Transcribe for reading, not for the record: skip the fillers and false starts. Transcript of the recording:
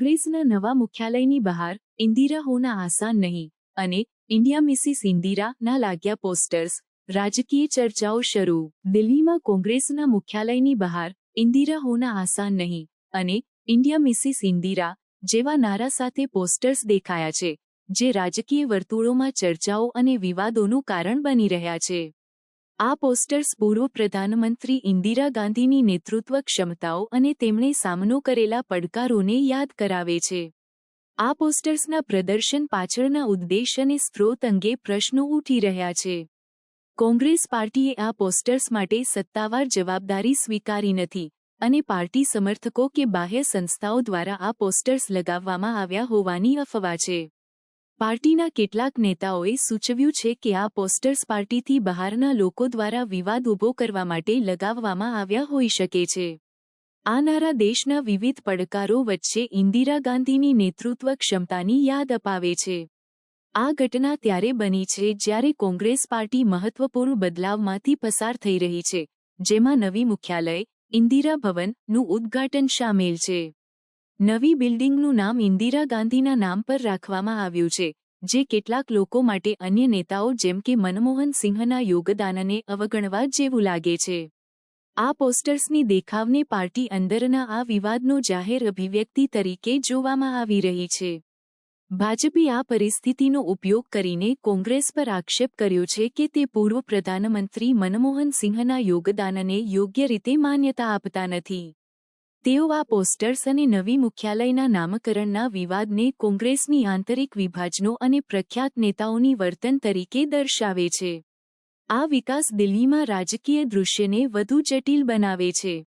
કોંગ્રેસના નવા મુખ્યાલયની બહાર ઇન્દિરા હોના આસાન નહીં અને ઇન્ડિયા મિસિસ ઇન્દિરા ના લાગ્યા પોસ્ટર્સ, રાજકીય ચર્ચાઓ શરૂ। દિલ્હીમાં કોંગ્રેસના મુખ્યાલયની બહાર ઇન્દિરા હોના આસાન નહીં અને ઇન્ડિયા મિસિસ ઇન્દિરા જેવા નારા સાથે પોસ્ટર્સ દેખાયા છે, જે રાજકીય વર્તુળોમાં ચર્ચાઓ અને વિવાદોનું કારણ બની રહ્યા છે। આ પોસ્ટર્સ પૂર્વ પ્રધાનમંત્રી ઇન્દિરા ગાંધીની નેતૃત્વ ક્ષમતાઓ અને તેમણે સામનો કરેલા પડકારોને યાદ કરાવે છે। આ પોસ્ટર્સના પ્રદર્શન પાછળના ઉદ્દેશ અને સ્ત્રોત અંગે પ્રશ્નો ઉઠી રહ્યા છે। કોંગ્રેસ પાર્ટીએ આ પોસ્ટર્સ માટે સત્તાવાર જવાબદારી સ્વીકારી નથી અને પાર્ટી સમર્થકો કે બાહ્ય સંસ્થાઓ દ્વારા આ પોસ્ટર્સ લગાવવામાં આવ્યા હોવાની અફવા છે। પાર્ટીના કેટલાક નેતાઓએ સૂચવ્યું છે કે આ પોસ્ટર્સ પાર્ટીથી બહારના લોકો દ્વારા વિવાદ ઊભો કરવા માટે લગાવવામાં આવ્યા હોઈ શકે છે। આ નારા દેશના વિવિધ પડકારો વચ્ચે ઇન્દિરા ગાંધીની નેતૃત્વ ક્ષમતાની યાદ અપાવે છે। આ ઘટના ત્યારે બની છે જ્યારે કોંગ્રેસ પાર્ટી મહત્વપૂર્ણ બદલાવમાંથી પસાર થઈ રહી છે, જેમાં નવી મુખ્યાલય ઇન્દિરા ભવનનું ઉદ્ઘાટન શામેલ છે। નવી બિલ્ડિંગનું નામ ઇન્દિરા ગાંધીના નામ પર રાખવામાં આવ્યું છે, જે કેટલાક લોકો માટે અન્ય નેતાઓ જેમ કે મનમોહન સિંહના યોગદાનને અવગણવા જેવું લાગે છે। આ પોસ્ટર્સની દેખાવને પાર્ટી અંદરના આ વિવાદનો જાહેર અભિવ્યક્તિ તરીકે જોવામાં આવી રહી છે। ભાજપે આ પરિસ્થિતિનો ઉપયોગ કરીને કોંગ્રેસ પર આક્ષેપ કર્યો છે કે તે પૂર્વ પ્રધાનમંત્રી મનમોહન સિંહના યોગદાનને યોગ્ય રીતે માન્યતા આપતા નથી। તેઓ આ પોસ્ટર્સ અને નવી મુખ્યાલયના નામકરણના વિવાદને કોંગ્રેસની આંતરિક વિભાજનો અને પ્રખ્યાત નેતાઓની વર્તન તરીકે દર્શાવે છે। આ વિકાસ દિલ્હીમાં રાજકીય દૃશ્યને વધુ જટિલ બનાવે છે।